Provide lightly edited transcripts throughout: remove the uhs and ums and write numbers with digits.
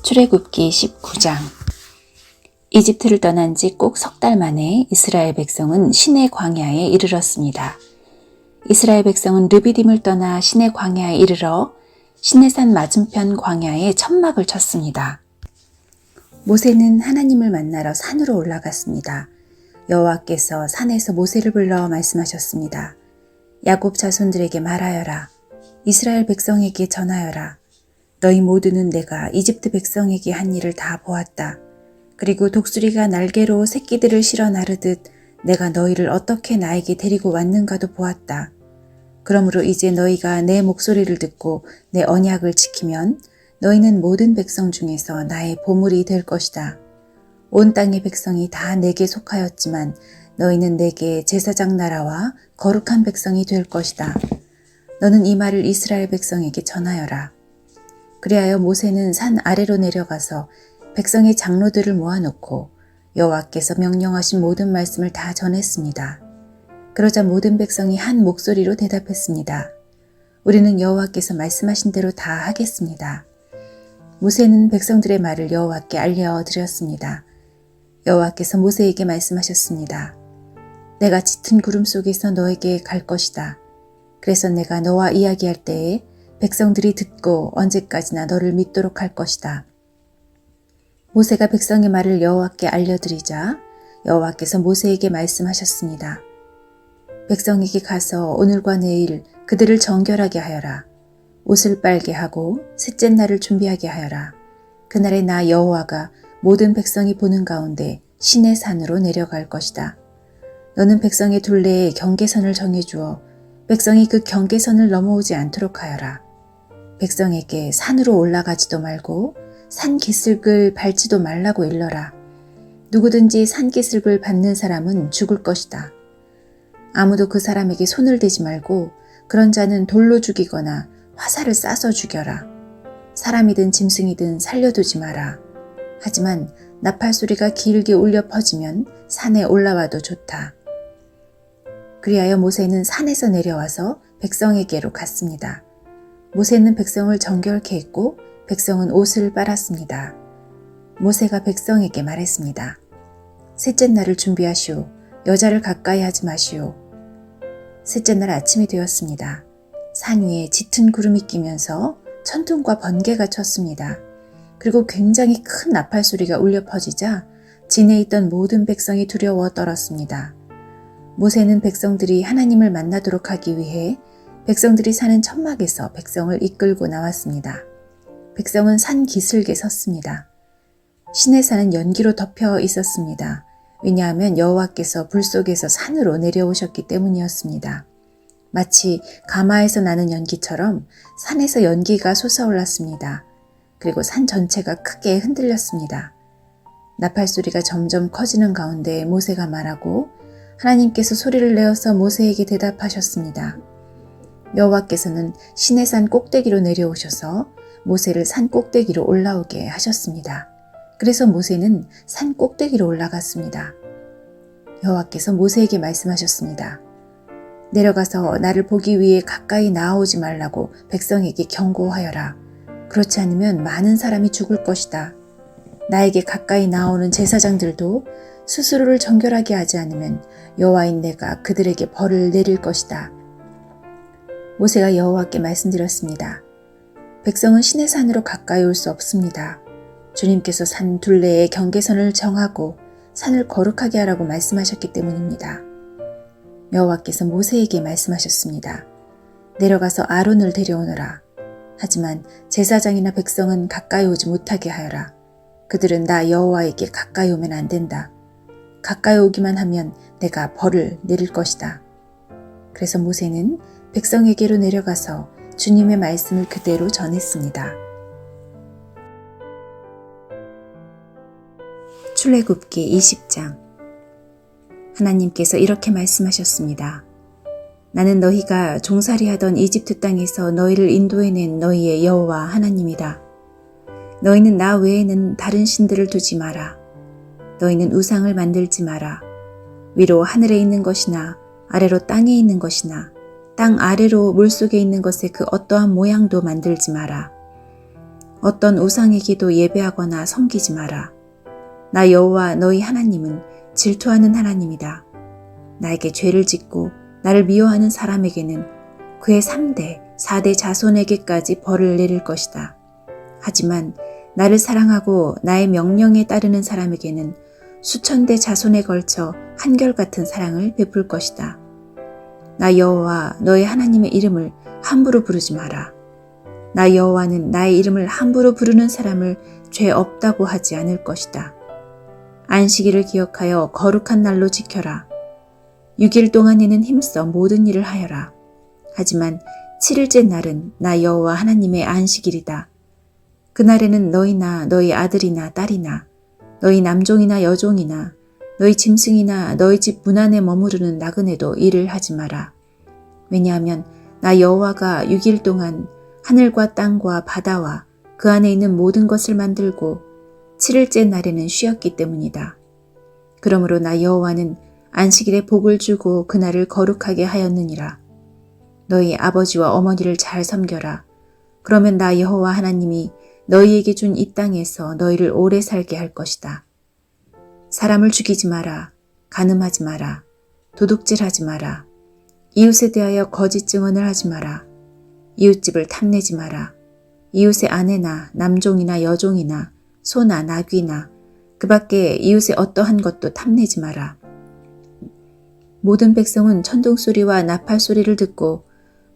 출애굽기 19장. 이집트를 떠난 지 꼭 석 달 만에 이스라엘 백성은 시내 광야에 이르렀습니다. 이스라엘 백성은 르비딤을 떠나 시내 광야에 이르러 시내산 맞은편 광야에 천막을 쳤습니다. 모세는 하나님을 만나러 산으로 올라갔습니다. 여호와께서 산에서 모세를 불러 말씀하셨습니다. 야곱 자손들에게 말하여라. 이스라엘 백성에게 전하여라. 너희 모두는 내가 이집트 백성에게 한 일을 다 보았다. 그리고 독수리가 날개로 새끼들을 실어 나르듯 내가 너희를 어떻게 나에게 데리고 왔는가도 보았다. 그러므로 이제 너희가 내 목소리를 듣고 내 언약을 지키면 너희는 모든 백성 중에서 나의 보물이 될 것이다. 온 땅의 백성이 다 내게 속하였지만 너희는 내게 제사장 나라와 거룩한 백성이 될 것이다. 너는 이 말을 이스라엘 백성에게 전하여라. 그리하여 모세는 산 아래로 내려가서 백성의 장로들을 모아놓고 여호와께서 명령하신 모든 말씀을 다 전했습니다. 그러자 모든 백성이 한 목소리로 대답했습니다. 우리는 여호와께서 말씀하신 대로 다 하겠습니다. 모세는 백성들의 말을 여호와께 알려드렸습니다. 여호와께서 모세에게 말씀하셨습니다. 내가 짙은 구름 속에서 너에게 갈 것이다. 그래서 내가 너와 이야기할 때에 백성들이 듣고 언제까지나 너를 믿도록 할 것이다. 모세가 백성의 말을 여호와께 알려드리자 여호와께서 모세에게 말씀하셨습니다. 백성에게 가서 오늘과 내일 그들을 정결하게 하여라. 옷을 빨게 하고 셋째 날을 준비하게 하여라. 그날에 나 여호와가 모든 백성이 보는 가운데 시내 산으로 내려갈 것이다. 너는 백성의 둘레에 경계선을 정해주어 백성이 그 경계선을 넘어오지 않도록 하여라. 백성에게 산으로 올라가지도 말고 산 기슭을 밟지도 말라고 일러라. 누구든지 산 기슭을 밟는 사람은 죽을 것이다. 아무도 그 사람에게 손을 대지 말고 그런 자는 돌로 죽이거나 화살을 쏴서 죽여라. 사람이든 짐승이든 살려두지 마라. 하지만 나팔 소리가 길게 울려 퍼지면 산에 올라와도 좋다. 그리하여 모세는 산에서 내려와서 백성에게로 갔습니다. 모세는 백성을 정결케 했고 백성은 옷을 빨았습니다. 모세가 백성에게 말했습니다. 셋째 날을 준비하시오. 여자를 가까이 하지 마시오. 셋째 날 아침이 되었습니다. 산 위에 짙은 구름이 끼면서 천둥과 번개가 쳤습니다. 그리고 굉장히 큰 나팔 소리가 울려 퍼지자 진에 있던 모든 백성이 두려워 떨었습니다. 모세는 백성들이 하나님을 만나도록 하기 위해 백성들이 사는 천막에서 백성을 이끌고 나왔습니다. 백성은 산 기슭에 섰습니다. 시내 산은 연기로 덮여 있었습니다. 왜냐하면 여호와께서 불 속에서 산으로 내려오셨기 때문이었습니다. 마치 가마에서 나는 연기처럼 산에서 연기가 솟아올랐습니다. 그리고 산 전체가 크게 흔들렸습니다. 나팔 소리가 점점 커지는 가운데 모세가 말하고 하나님께서 소리를 내어서 모세에게 대답하셨습니다. 여호와께서는 시내산 꼭대기로 내려오셔서 모세를 산 꼭대기로 올라오게 하셨습니다. 그래서 모세는 산 꼭대기로 올라갔습니다. 여호와께서 모세에게 말씀하셨습니다. 내려가서 나를 보기 위해 가까이 나아오지 말라고 백성에게 경고하여라. 그렇지 않으면 많은 사람이 죽을 것이다. 나에게 가까이 나오는 제사장들도 스스로를 정결하게 하지 않으면 여호와인 내가 그들에게 벌을 내릴 것이다. 모세가 여호와께 말씀드렸습니다. 백성은 시내산으로 가까이 올 수 없습니다. 주님께서 산 둘레에 경계선을 정하고 산을 거룩하게 하라고 말씀하셨기 때문입니다. 여호와께서 모세에게 말씀하셨습니다. 내려가서 아론을 데려오너라. 하지만 제사장이나 백성은 가까이 오지 못하게 하여라. 그들은 나 여호와에게 가까이 오면 안 된다. 가까이 오기만 하면 내가 벌을 내릴 것이다. 그래서 모세는 백성에게로 내려가서 주님의 말씀을 그대로 전했습니다. 출애굽기 20장. 하나님께서 이렇게 말씀하셨습니다. 나는 너희가 종살이하던 이집트 땅에서 너희를 인도해낸 너희의 여호와 하나님이다. 너희는 나 외에는 다른 신들을 두지 마라. 너희는 우상을 만들지 마라. 위로 하늘에 있는 것이나 아래로 땅에 있는 것이나 땅 아래로 물속에 있는 것의 그 어떠한 모양도 만들지 마라. 어떤 우상에게도 예배하거나 섬기지 마라. 나 여호와 너희 하나님은 질투하는 하나님이다. 나에게 죄를 짓고 나를 미워하는 사람에게는 그의 3대, 4대 자손에게까지 벌을 내릴 것이다. 하지만 나를 사랑하고 나의 명령에 따르는 사람에게는 수천 대 자손에 걸쳐 한결같은 사랑을 베풀 것이다. 나 여호와 너희 하나님의 이름을 함부로 부르지 마라. 나 여호와는 나의 이름을 함부로 부르는 사람을 죄 없다고 하지 않을 것이다. 안식일을 기억하여 거룩한 날로 지켜라. 6일 동안에는 힘써 모든 일을 하여라. 하지만 7일째 날은 나 여호와 하나님의 안식일이다. 그날에는 너희나 너희 아들이나 딸이나 너희 남종이나 여종이나 너희 짐승이나 너희 집 문 안에 머무르는 나그네도 일을 하지 마라. 왜냐하면 나 여호와가 6일 동안 하늘과 땅과 바다와 그 안에 있는 모든 것을 만들고 7일째 날에는 쉬었기 때문이다. 그러므로 나 여호와는 안식일에 복을 주고 그날을 거룩하게 하였느니라. 너희 아버지와 어머니를 잘 섬겨라. 그러면 나 여호와 하나님이 너희에게 준 이 땅에서 너희를 오래 살게 할 것이다. 사람을 죽이지 마라. 간음하지 마라. 도둑질하지 마라. 이웃에 대하여 거짓 증언을 하지 마라. 이웃집을 탐내지 마라. 이웃의 아내나 남종이나 여종이나 소나 나귀나 그 밖에 이웃의 어떠한 것도 탐내지 마라. 모든 백성은 천둥소리와 나팔소리를 듣고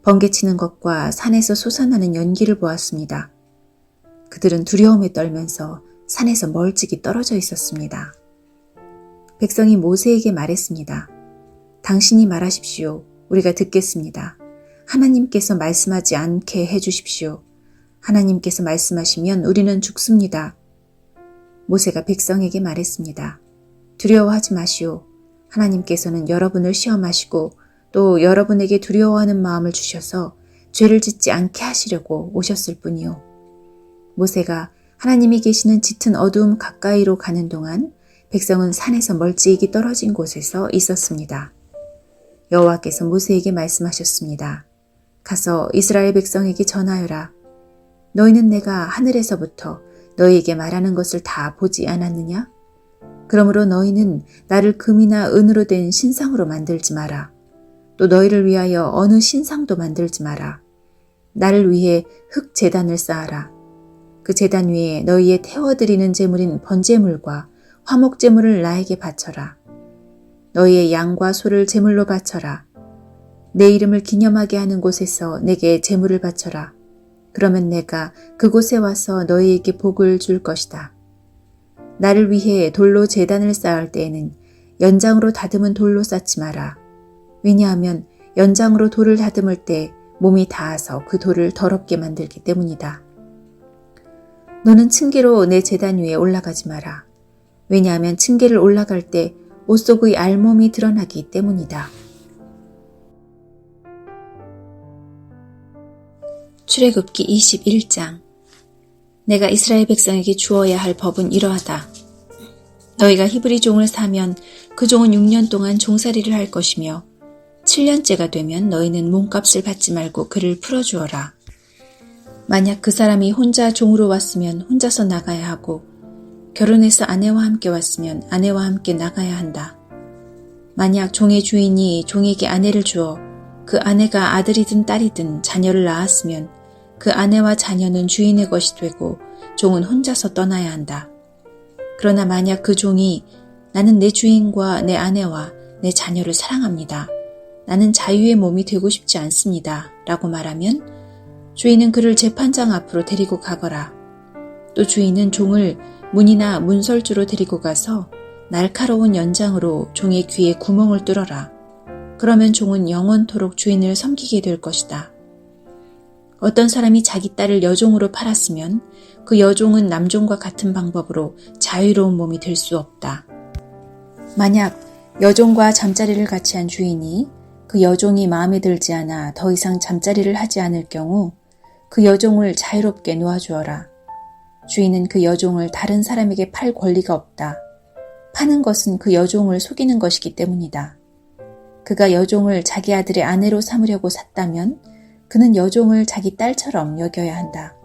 번개치는 것과 산에서 솟아나는 연기를 보았습니다. 그들은 두려움에 떨면서 산에서 멀찍이 떨어져 있었습니다. 백성이 모세에게 말했습니다. 당신이 말하십시오. 우리가 듣겠습니다. 하나님께서 말씀하지 않게 해주십시오. 하나님께서 말씀하시면 우리는 죽습니다. 모세가 백성에게 말했습니다. 두려워하지 마시오. 하나님께서는 여러분을 시험하시고 또 여러분에게 두려워하는 마음을 주셔서 죄를 짓지 않게 하시려고 오셨을 뿐이요. 모세가 하나님이 계시는 짙은 어두움 가까이로 가는 동안 백성은 산에서 멀찍이 떨어진 곳에서 있었습니다. 여호와께서 모세에게 말씀하셨습니다. 가서 이스라엘 백성에게 전하여라. 너희는 내가 하늘에서부터 너희에게 말하는 것을 다 보지 않았느냐? 그러므로 너희는 나를 금이나 은으로 된 신상으로 만들지 마라. 또 너희를 위하여 어느 신상도 만들지 마라. 나를 위해 흙 제단을 쌓아라. 그 제단 위에 너희의 태워드리는 제물인 번제물과 화목 제물을 나에게 바쳐라. 너희의 양과 소를 제물로 바쳐라. 내 이름을 기념하게 하는 곳에서 내게 제물을 바쳐라. 그러면 내가 그곳에 와서 너희에게 복을 줄 것이다. 나를 위해 돌로 제단을 쌓을 때에는 연장으로 다듬은 돌로 쌓지 마라. 왜냐하면 연장으로 돌을 다듬을 때 몸이 닿아서 그 돌을 더럽게 만들기 때문이다. 너는 층계로 내 제단 위에 올라가지 마라. 왜냐하면 층계를 올라갈 때 옷 속의 알몸이 드러나기 때문이다. 출애굽기 21장. 내가 이스라엘 백성에게 주어야 할 법은 이러하다. 너희가 히브리 종을 사면 그 종은 6년 동안 종살이를 할 것이며 7년째가 되면 너희는 몸값을 받지 말고 그를 풀어주어라. 만약 그 사람이 혼자 종으로 왔으면 혼자서 나가야 하고 결혼해서 아내와 함께 왔으면 아내와 함께 나가야 한다. 만약 종의 주인이 종에게 아내를 주어 그 아내가 아들이든 딸이든 자녀를 낳았으면 그 아내와 자녀는 주인의 것이 되고 종은 혼자서 떠나야 한다. 그러나 만약 그 종이 나는 내 주인과 내 아내와 내 자녀를 사랑합니다. 나는 자유의 몸이 되고 싶지 않습니다. 라고 말하면 주인은 그를 재판장 앞으로 데리고 가거라. 또 주인은 종을 문이나 문설주로 데리고 가서 날카로운 연장으로 종의 귀에 구멍을 뚫어라. 그러면 종은 영원토록 주인을 섬기게 될 것이다. 어떤 사람이 자기 딸을 여종으로 팔았으면 그 여종은 남종과 같은 방법으로 자유로운 몸이 될 수 없다. 만약 여종과 잠자리를 같이 한 주인이 그 여종이 마음에 들지 않아 더 이상 잠자리를 하지 않을 경우 그 여종을 자유롭게 놓아주어라. 주인은 그 여종을 다른 사람에게 팔 권리가 없다. 파는 것은 그 여종을 속이는 것이기 때문이다. 그가 여종을 자기 아들의 아내로 삼으려고 샀다면 그는 여종을 자기 딸처럼 여겨야 한다.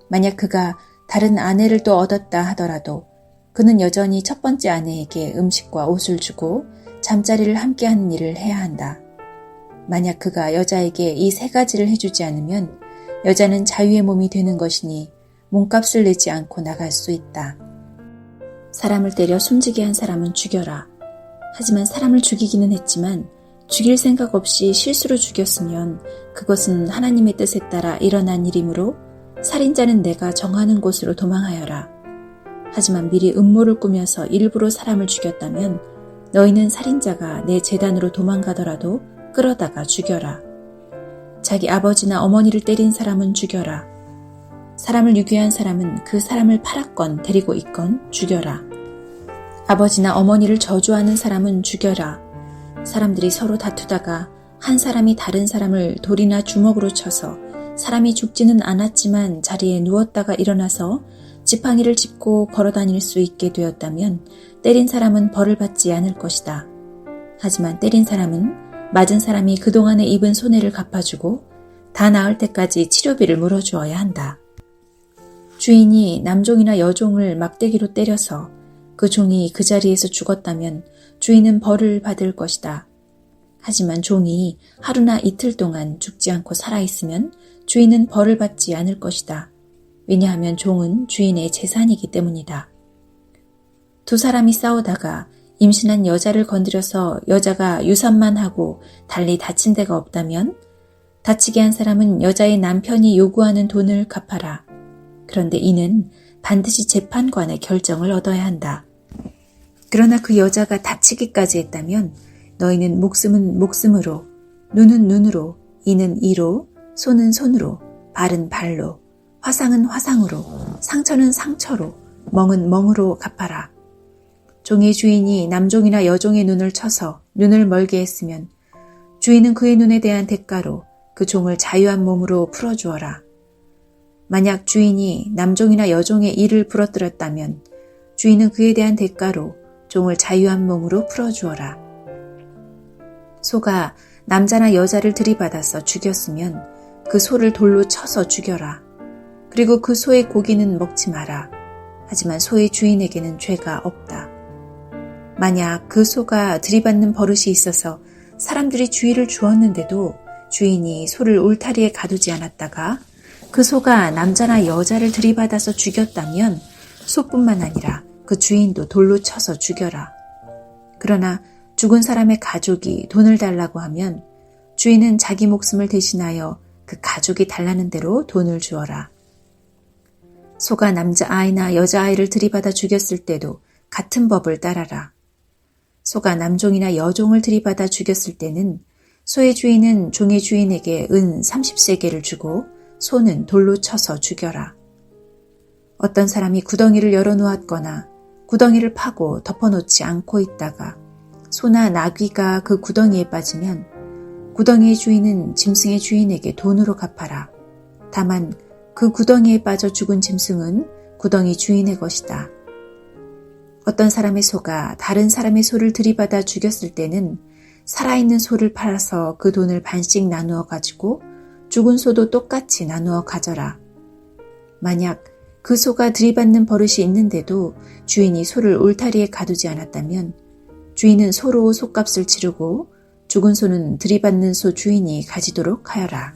만약 그가 다른 아내를 또 얻었다 하더라도 그는 여전히 첫 번째 아내에게 음식과 옷을 주고 잠자리를 함께하는 일을 해야 한다. 만약 그가 여자에게 이 세 가지를 해주지 않으면 여자는 자유의 몸이 되는 것이니 몸값을 내지 않고 나갈 수 있다. 사람을 때려 숨지게 한 사람은 죽여라. 하지만 사람을 죽이기는 했지만 죽일 생각 없이 실수로 죽였으면 그것은 하나님의 뜻에 따라 일어난 일이므로 살인자는 내가 정하는 곳으로 도망하여라. 하지만 미리 음모를 꾸며서 일부러 사람을 죽였다면 너희는 살인자가 내 제단으로 도망가더라도 끌어다가 죽여라. 자기 아버지나 어머니를 때린 사람은 죽여라. 사람을 유괴한 사람은 그 사람을 팔았건 데리고 있건 죽여라. 아버지나 어머니를 저주하는 사람은 죽여라. 사람들이 서로 다투다가 한 사람이 다른 사람을 돌이나 주먹으로 쳐서 사람이 죽지는 않았지만 자리에 누웠다가 일어나서 지팡이를 짚고 걸어다닐 수 있게 되었다면 때린 사람은 벌을 받지 않을 것이다. 하지만 때린 사람은 맞은 사람이 그동안에 입은 손해를 갚아주고 다 나을 때까지 치료비를 물어주어야 한다. 주인이 남종이나 여종을 막대기로 때려서 그 종이 그 자리에서 죽었다면 주인은 벌을 받을 것이다. 하지만 종이 하루나 이틀 동안 죽지 않고 살아있으면 주인은 벌을 받지 않을 것이다. 왜냐하면 종은 주인의 재산이기 때문이다. 두 사람이 싸우다가 임신한 여자를 건드려서 여자가 유산만 하고 달리 다친 데가 없다면 다치게 한 사람은 여자의 남편이 요구하는 돈을 갚아라. 그런데 이는 반드시 재판관의 결정을 얻어야 한다. 그러나 그 여자가 다치기까지 했다면 너희는 목숨은 목숨으로, 눈은 눈으로, 이는 이로, 손은 손으로, 발은 발로, 화상은 화상으로, 상처는 상처로, 멍은 멍으로 갚아라. 종의 주인이 남종이나 여종의 눈을 쳐서 눈을 멀게 했으면 주인은 그의 눈에 대한 대가로 그 종을 자유한 몸으로 풀어주어라. 만약 주인이 남종이나 여종의 이를 부러뜨렸다면 주인은 그에 대한 대가로 종을 자유한 몸으로 풀어주어라. 소가 남자나 여자를 들이받아서 죽였으면 그 소를 돌로 쳐서 죽여라. 그리고 그 소의 고기는 먹지 마라. 하지만 소의 주인에게는 죄가 없다. 만약 그 소가 들이받는 버릇이 있어서 사람들이 주의를 주었는데도 주인이 소를 울타리에 가두지 않았다가 그 소가 남자나 여자를 들이받아서 죽였다면 소뿐만 아니라 그 주인도 돌로 쳐서 죽여라. 그러나 죽은 사람의 가족이 돈을 달라고 하면 주인은 자기 목숨을 대신하여 그 가족이 달라는 대로 돈을 주어라. 소가 남자아이나 여자아이를 들이받아 죽였을 때도 같은 법을 따라라. 소가 남종이나 여종을 들이받아 죽였을 때는 소의 주인은 종의 주인에게 은 30세겔을 주고 소는 돌로 쳐서 죽여라. 어떤 사람이 구덩이를 열어놓았거나 구덩이를 파고 덮어놓지 않고 있다가 소나 나귀가 그 구덩이에 빠지면 구덩이의 주인은 짐승의 주인에게 돈으로 갚아라. 다만 그 구덩이에 빠져 죽은 짐승은 구덩이 주인의 것이다. 어떤 사람의 소가 다른 사람의 소를 들이받아 죽였을 때는 살아있는 소를 팔아서 그 돈을 반씩 나누어 가지고 죽은 소도 똑같이 나누어 가져라. 만약 그 소가 들이받는 버릇이 있는데도 주인이 소를 울타리에 가두지 않았다면 주인은 소로 소값을 치르고 죽은 소는 들이받는 소 주인이 가지도록 하여라.